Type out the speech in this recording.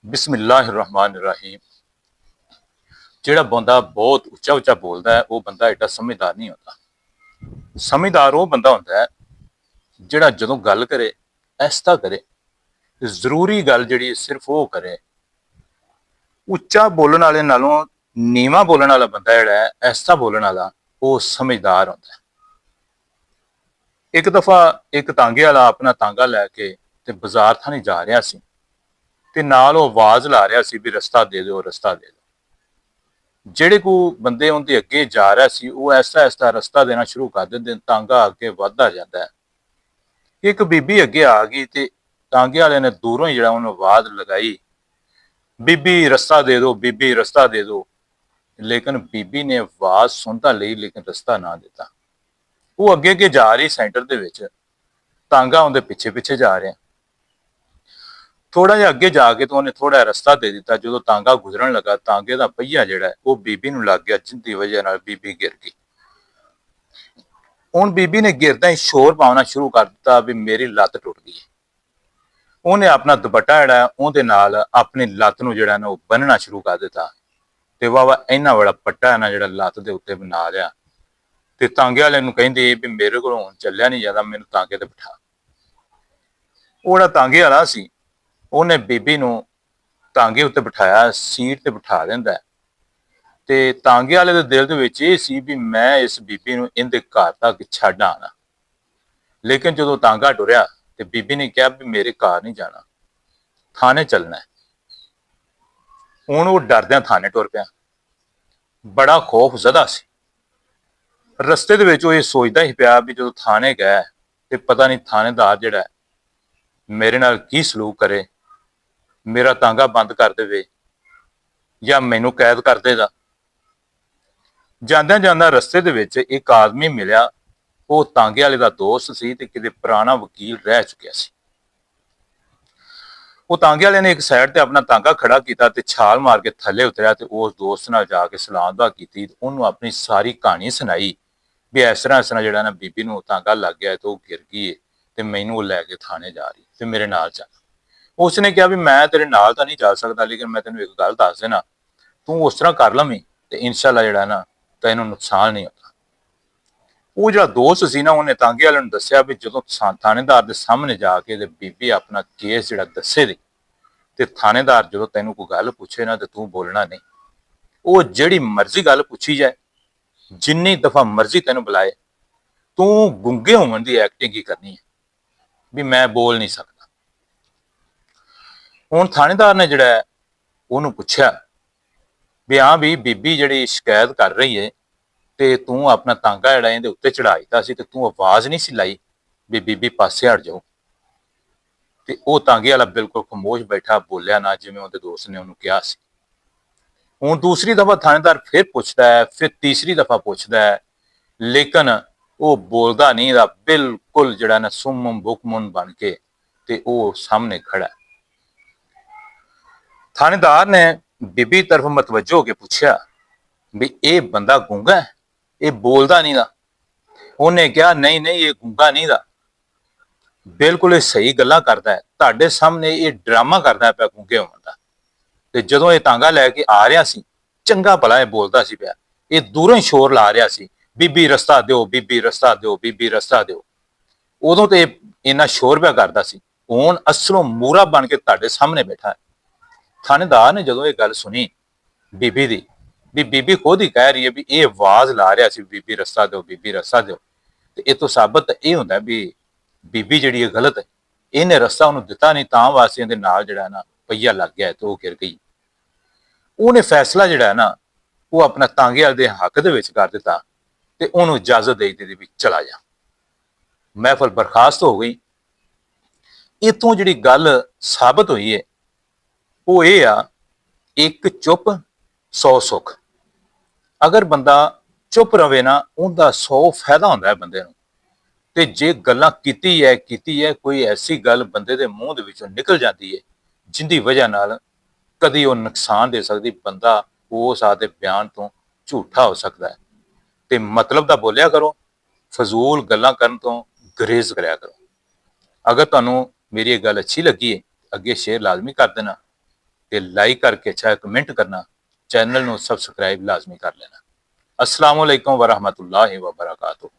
बिस्मिल्लाहिर्रहमानिर्रहीम। ਜਿਹੜਾ ਬੰਦਾ ਬਹੁਤ ਉੱਚਾ ਉੱਚਾ ਬੋਲਦਾ ਹੈ ਉਹ ਬੰਦਾ ਐਡਾ ਸਮਝਦਾਰ ਨਹੀਂ ਹੁੰਦਾ। ਸਮਝਦਾਰ ਉਹ ਬੰਦਾ ਹੁੰਦਾ ਹੈ ਜਿਹੜਾ ਜਦੋਂ ਗੱਲ ਕਰੇ ਐਸਾ ਕਰੇ ਤੇ ਜ਼ਰੂਰੀ ਗੱਲ ਜਿਹੜੀ ਸਿਰਫ ਉਹ ਕਰੇ। ਉੱਚਾ ਬੋਲਣ ਵਾਲੇ ਨਾਲੋਂ ਨੀਵਾਂ ਬੋਲਣ ਵਾਲਾ ਬੰਦਾ ਜਿਹੜਾ ਹੈ ਐਸਾ ਬੋਲਣ ਵਾਲਾ ਉਹ ਸਮਝਦਾਰ ਹੁੰਦਾ ਹੈ। ਇੱਕ ਦਫਾ ਇੱਕ ਤਾਂਗੇ ਵਾਲਾ ਆਪਣਾ ਤਾਂਗਾ ਲੈ ਕੇ ਤੇ ਬਾਜ਼ਾਰ ਥਾਣੀ ਜਾ ਰਿਹਾ ਸੀ ਤੇ ਨਾਲ ਉਹ ਆਵਾਜ਼ ਲਾ ਰਿਹਾ ਸੀ ਵੀ ਰਸਤਾ ਦੇ ਦਿਓ, ਰਸਤਾ ਦੇ ਦਿਓ। ਜਿਹੜੇ ਕੋ ਬੰਦੇ ਉਹਦੇ ਅੱਗੇ ਜਾ ਰਿਹਾ ਸੀ ਉਹ ਐਸਾ ਐਸਾ ਰਸਤਾ ਦੇਣਾ ਸ਼ੁਰੂ ਕਰ ਦਿੰਦੇ, ਤਾਂਗਾ ਅੱਗੇ ਵੱਧਦਾ ਜਾਂਦਾ ਹੈ। ਇੱਕ ਬੀਬੀ ਅੱਗੇ ਆ ਗਈ ਤੇ ਤਾਂਗੇ ਵਾਲੇ ਨੇ ਦੂਰੋਂ ਹੀ ਜਿਹੜਾ ਉਹਨੂੰ ਆਵਾਜ਼ ਲਗਾਈ, ਬੀਬੀ ਰਸਤਾ ਦੇ ਦਿਓ, ਬੀਬੀ ਰਸਤਾ ਦੇ ਦਿਓ। ਲੇਕਿਨ ਬੀਬੀ ਨੇ ਆਵਾਜ਼ ਸੁਣ ਤਾਂ ਲਈ ਲੇਕਿਨ ਰਸਤਾ ਨਾ ਦਿੱਤਾ। ਉਹ ਅੱਗੇ ਅੱਗੇ ਜਾ ਰਹੀ ਸੈਂਟਰ ਦੇ ਵਿੱਚ, ਤਾਂਗਾ ਉਹਦੇ ਪਿੱਛੇ ਪਿੱਛੇ ਜਾ ਰਿਹਾ। ਥੋੜਾ ਜਿਹਾ ਅੱਗੇ ਜਾ ਕੇ ਤਾਂ ਉਹਨੇ ਥੋੜਾ ਰਸਤਾ ਦੇ ਦਿੱਤਾ। ਜਦੋਂ ਤਾਂਗਾ ਗੁਜ਼ਰਨ ਲੱਗਾ ਤਾਂਗੇ ਦਾ ਪਹੀਆ ਜਿਹੜਾ ਉਹ ਬੀਬੀ ਨੂੰ ਲੱਗ ਗਿਆ, ਜਿੰਦੀ ਵਜ੍ਹਾ ਨਾਲ ਬੀਬੀ ਗਿਰ ਗਈ। ਹੁਣ ਬੀਬੀ ਨੇ ਗਿਰਦਾ ਹੀ ਸ਼ੋਰ ਪਾਉਣਾ ਸ਼ੁਰੂ ਕਰ ਦਿੱਤਾ ਵੀ ਮੇਰੀ ਲੱਤ ਟੁੱਟ ਗਈ। ਉਹਨੇ ਆਪਣਾ ਦੁਪੱਟਾ ਜਿਹੜਾ ਉਹਦੇ ਨਾਲ ਆਪਣੀ ਲੱਤ ਨੂੰ ਜਿਹੜਾ ਨਾ ਉਹ ਬੰਨਣਾ ਸ਼ੁਰੂ ਕਰ ਦਿੱਤਾ ਤੇ ਵਾਵਾ ਇੰਨਾ ਬੜਾ ਪੱਟਾ ਨਾ ਜਿਹੜਾ ਲੱਤ ਦੇ ਉੱਤੇ ਬਣਾ ਲਿਆ। ਤੇ ਤਾਂਗੇ ਵਾਲੇ ਨੂੰ ਕਹਿੰਦੇ ਵੀ ਮੇਰੇ ਕੋਲੋਂ ਹੁਣ ਚੱਲਿਆ ਨਹੀਂ ਜਾਂਦਾ, ਮੈਨੂੰ ਤਾਂਗੇ ਤੇ ਬਿਠਾ। ਉਹ ਜਿਹੜਾ ਤਾਂਗੇ ਵਾਲਾ ਸੀ ਉਹਨੇ ਬੀਬੀ ਨੂੰ ਤਾਂਗੇ ਉੱਤੇ ਬਿਠਾਇਆ, ਸੀਟ ਤੇ ਬਿਠਾ ਦਿੰਦਾ ਤੇ ਤਾਂਗੇ ਵਾਲੇ ਦੇ ਦਿਲ ਦੇ ਵਿੱਚ ਇਹ ਸੀ ਵੀ ਮੈਂ ਇਸ ਬੀਬੀ ਨੂੰ ਇਹਦੇ ਘਰ ਤੱਕ ਛੱਡ ਆਣਾ। ਲੇਕਿਨ ਜਦੋਂ ਤਾਂਗਾ ਟੁਰਿਆ ਤੇ ਬੀਬੀ ਨੇ ਕਿਹਾ ਵੀ ਮੇਰੇ ਘਰ ਨਹੀਂ ਜਾਣਾ, ਥਾਣੇ ਚੱਲਣਾ। ਹੁਣ ਉਹ ਡਰਦਿਆਂ ਥਾਣੇ ਟੁਰ ਪਿਆ, ਬੜਾ ਖੌਫ ਜ਼ਦਾ ਸੀ। ਰਸਤੇ ਦੇ ਵਿੱਚ ਉਹ ਇਹ ਸੋਚਦਾ ਹੀ ਪਿਆ ਵੀ ਜਦੋਂ ਥਾਣੇ ਗਿਆ ਤੇ ਪਤਾ ਨਹੀਂ ਥਾਣੇਦਾਰ ਜਿਹੜਾ ਮੇਰੇ ਨਾਲ ਕੀ ਸਲੂਕ ਕਰੇ, ਮੇਰਾ ਤਾਂਗਾ ਬੰਦ ਕਰ ਦੇਵੇ ਜਾਂ ਮੈਨੂੰ ਕੈਦ ਕਰ ਦੇਗਾ। ਜਾਂਦਿਆਂ ਜਾਂਦਿਆਂ ਰਸਤੇ ਦੇ ਵਿੱਚ ਇੱਕ ਆਦਮੀ ਮਿਲਿਆ। ਉਹ ਤਾਂਗੇ ਵਾਲੇ ਦਾ ਦੋਸਤ ਸੀ ਤੇ ਕਿਤੇ ਪੁਰਾਣਾ ਵਕੀਲ ਰਹਿ ਚੁੱਕਿਆ ਸੀ। ਉਹ ਤਾਂਗੇ ਵਾਲੇ ਨੇ ਇੱਕ ਸਾਈਡ ਤੇ ਆਪਣਾ ਤਾਂਗਾ ਖੜਾ ਕੀਤਾ ਤੇ ਛਾਲ ਮਾਰ ਕੇ ਥੱਲੇ ਉਤਰਿਆ ਤੇ ਉਸ ਦੋਸਤ ਨਾਲ ਜਾ ਕੇ ਸਲਾਮ ਦੁਆ ਕੀਤੀ। ਉਹਨੂੰ ਆਪਣੀ ਸਾਰੀ ਕਹਾਣੀ ਸੁਣਾਈ ਵੀ ਇਸ ਤਰ੍ਹਾਂ ਜਿਹੜਾ ਨਾ ਬੀਬੀ ਨੂੰ ਤਾਂਗਾ ਲੱਗ ਗਿਆ ਤੇ ਉਹ ਗਿਰ ਗਈ ਤੇ ਮੈਨੂੰ ਉਹ ਲੈ ਕੇ ਥਾਣੇ ਜਾ ਰਹੀ ਤੇ ਮੇਰੇ ਨਾਲ ਚੱਲ। ਉਸਨੇ ਕਿਹਾ ਵੀ ਮੈਂ ਤੇਰੇ ਨਾਲ ਤਾਂ ਨਹੀਂ ਚੱਲ ਸਕਦਾ, ਲੇਕਿਨ ਮੈਂ ਤੈਨੂੰ ਇੱਕ ਗੱਲ ਦੱਸ ਦੇਣਾ, ਤੂੰ ਉਸ ਤਰ੍ਹਾਂ ਕਰ ਲਵੀਂ ਤੇ ਇਨਸ਼ਾਅੱਲਾ ਜਿਹੜਾ ਨਾ ਤੈਨੂੰ ਨੁਕਸਾਨ ਨਹੀਂ ਹੁੰਦਾ। ਉਹ ਜਿਹੜਾ ਦੋਸਤ ਸੀ ਨਾ ਉਹਨੇ ਤਾਂਗੇ ਵਾਲੇ ਨੂੰ ਦੱਸਿਆ ਵੀ ਜਦੋਂ ਥਾਣੇਦਾਰ ਦੇ ਸਾਹਮਣੇ ਜਾ ਕੇ ਤੇ ਬੀਬੀ ਆਪਣਾ ਕੇਸ ਜਿਹੜਾ ਦੱਸੇ ਦੇ ਤੇ ਥਾਣੇਦਾਰ ਜਦੋਂ ਤੈਨੂੰ ਕੋਈ ਗੱਲ ਪੁੱਛੇ ਨਾ ਤੇ ਤੂੰ ਬੋਲਣਾ ਨਹੀਂ। ਉਹ ਜਿਹੜੀ ਮਰਜ਼ੀ ਗੱਲ ਪੁੱਛੀ ਜਾਏ, ਜਿੰਨੀ ਦਫਾ ਮਰਜ਼ੀ ਤੈਨੂੰ ਬੁਲਾਏ, ਤੂੰ ਗੁੰਗੇ ਹੋਣ ਦੀ ਐਕਟਿੰਗ ਹੀ ਕਰਨੀ ਹੈ ਵੀ ਮੈਂ ਬੋਲ ਨਹੀਂ ਸਕਦਾ। ਹੁਣ ਥਾਣੇਦਾਰ ਨੇ ਜਿਹੜਾ ਉਹਨੂੰ ਪੁੱਛਿਆ ਵੀ ਹਾਂ ਵੀ ਬੀਬੀ ਜਿਹੜੀ ਸ਼ਿਕਾਇਤ ਕਰ ਰਹੀ ਹੈ ਤੇ ਤੂੰ ਆਪਣਾ ਤਾਂਗਾ ਜਿਹੜਾ ਇਹਦੇ ਉੱਤੇ ਚੜਾਈਤਾ ਸੀ ਤੇ ਤੂੰ ਆਵਾਜ਼ ਨਹੀਂ ਸੀ ਲਾਈ ਵੀ ਬੀਬੀ ਪਾਸੇ ਹਟ ਜਾਓ। ਤੇ ਉਹ ਤਾਂਗੇ ਵਾਲਾ ਬਿਲਕੁਲ ਖਾਮੋਸ਼ ਬੈਠਾ, ਬੋਲਿਆ ਨਾ, ਜਿਵੇਂ ਉਹਦੇ ਦੋਸਤ ਨੇ ਉਹਨੂੰ ਕਿਹਾ ਸੀ। ਹੁਣ ਦੂਸਰੀ ਦਫਾ ਥਾਣੇਦਾਰ ਫਿਰ ਪੁੱਛਦਾ ਹੈ, ਫਿਰ ਤੀਸਰੀ ਦਫਾ ਪੁੱਛਦਾ ਹੈ, ਲੇਕਿਨ ਉਹ ਬੋਲਦਾ ਨਹੀਂ ਦਾ, ਬਿਲਕੁਲ ਜਿਹੜਾ ਨਾ ਸੁੰਮ ਬੁਕਮੁਨ ਬਣ ਕੇ ਤੇ ਉਹ ਸਾਹਮਣੇ ਖੜਾ। ਥਾਣੇਦਾਰ ਨੇ ਬੀਬੀ ਤਰਫ ਮਤਵਜੋ ਹੋ ਕੇ ਪੁੱਛਿਆ ਵੀ ਇਹ ਬੰਦਾ ਗੂੰਗਾ ਹੈ, ਇਹ ਬੋਲਦਾ ਨਹੀਂ ਦਾ। ਉਹਨੇ ਕਿਹਾ ਨਹੀਂ ਨਹੀਂ, ਇਹ ਗੂੰਗਾ ਨਹੀਂ ਦਾ, ਬਿਲਕੁਲ ਇਹ ਸਹੀ ਗੱਲਾਂ ਕਰਦਾ ਹੈ, ਤੁਹਾਡੇ ਸਾਹਮਣੇ ਇਹ ਡਰਾਮਾ ਕਰਦਾ ਪਿਆ ਗੂੰਗੇ ਹੋਣ ਦਾ। ਤੇ ਜਦੋਂ ਇਹ ਤਾਂਗਾ ਲੈ ਕੇ ਆ ਰਿਹਾ ਸੀ, ਚੰਗਾ ਭਲਾ ਇਹ ਬੋਲਦਾ ਸੀ ਪਿਆ, ਇਹ ਦੂਰੋਂ ਹੀ ਸ਼ੋਰ ਲਾ ਰਿਹਾ ਸੀ ਬੀਬੀ ਰਸਤਾ ਦਿਓ, ਬੀਬੀ ਰਸਤਾ ਦਿਓ, ਬੀਬੀ ਰਸਤਾ ਦਿਓ। ਉਦੋਂ ਤੇ ਇੰਨਾ ਸ਼ੋਰ ਪਿਆ ਕਰਦਾ ਸੀ, ਹੁਣ ਅਸਲੋਂ ਮੂਰਾ ਬਣ ਕੇ ਤੁਹਾਡੇ ਸਾਹਮਣੇ ਬੈਠਾ ਹੈ। ਥਾਣੇਦਾਰ ਨੇ ਜਦੋਂ ਇਹ ਗੱਲ ਸੁਣੀ ਬੀਬੀ ਦੀ, ਵੀ ਬੀਬੀ ਖੁਦ ਹੀ ਕਹਿ ਰਹੀ ਹੈ ਵੀ ਇਹ ਆਵਾਜ਼ ਲਾ ਰਿਹਾ ਸੀ ਬੀਬੀ ਰਸਤਾ ਦਿਓ, ਬੀਬੀ ਰਸਤਾ ਦਿਓ, ਤੇ ਇਹ ਤੋਂ ਸਾਬਤ ਇਹ ਹੁੰਦਾ ਵੀ ਬੀਬੀ ਜਿਹੜੀ ਹੈ ਗਲਤ ਹੈ, ਇਹਨੇ ਰਸਤਾ ਉਹਨੂੰ ਦਿੱਤਾ ਨਹੀਂ, ਤਾਂ ਵਾਸਤੇ ਇਹਦੇ ਨਾਲ ਜਿਹੜਾ ਨਾ ਪਹੀਆ ਲੱਗ ਗਿਆ ਤੇ ਉਹ ਗਿਰ ਗਈ। ਉਹਨੇ ਫੈਸਲਾ ਜਿਹੜਾ ਨਾ ਉਹ ਆਪਣਾ ਤਾਂਗੇ ਵਾਲੇ ਦੇ ਹੱਕ ਦੇ ਵਿੱਚ ਕਰ ਦਿੱਤਾ ਤੇ ਉਹਨੂੰ ਇਜਾਜ਼ਤ ਦੇ ਦਿੱਤੀ ਵੀ ਚਲਾ ਜਾ। ਮਹਿਫਲ ਬਰਖਾਸਤ ਹੋ ਗਈ। ਇਥੋਂ ਜਿਹੜੀ ਗੱਲ ਸਾਬਤ ਹੋਈ ਹੈ ਉਹ ਇਹ ਆ, ਇੱਕ ਚੁੱਪ 100 ਸੁੱਖ। ਅਗਰ ਬੰਦਾ ਚੁੱਪ ਰਵੇ ਨਾ ਉਹਦਾ 100 ਫਾਇਦਾ ਹੁੰਦਾ ਹੈ ਬੰਦੇ ਨੂੰ। ਤੇ ਜੇ ਗੱਲਾਂ ਕੀਤੀ ਹੈ ਕੋਈ ਐਸੀ ਗੱਲ ਬੰਦੇ ਦੇ ਮੂੰਹ ਦੇ ਵਿੱਚੋਂ ਨਿਕਲ ਜਾਂਦੀ ਹੈ ਜਿੰਦੀ ਵਜ੍ਹਾ ਨਾਲ ਕਦੀ ਉਹ ਨੁਕਸਾਨ ਦੇ ਸਕਦੀ, ਬੰਦਾ ਉਸ ਆਦੇ ਬਿਆਨ ਤੋਂ ਝੂਠਾ ਹੋ ਸਕਦਾ ਹੈ। ਤੇ ਮਤਲਬ ਦਾ ਬੋਲਿਆ ਕਰੋ, ਫਜ਼ੂਲ ਗੱਲਾਂ ਕਰਨ ਤੋਂ ਗੁਰੇਜ਼ ਕਰਿਆ ਕਰੋ। ਅਗਰ ਤੁਹਾਨੂੰ ਮੇਰੀ ਇਹ ਗੱਲ ਅੱਛੀ ਲੱਗੀ ਹੈ ਅੱਗੇ ਸ਼ੇਅਰ ਲਾਜ਼ਮੀ ਕਰ ਦੇਣਾ। ਤੇ ਲਾਈਕ ਕਰਕੇ ਚਾਹੇ ਕਮੈਂਟ ਕਰਨਾ, ਚੈਨਲ ਨੂੰ ਸਬਸਕ੍ਰਾਈਬ ਲਾਜ਼ਮੀ ਕਰ ਲੈਣਾ। अस्सलाम वालेकुम व रहमतुल्लाहि व बरकातुहू।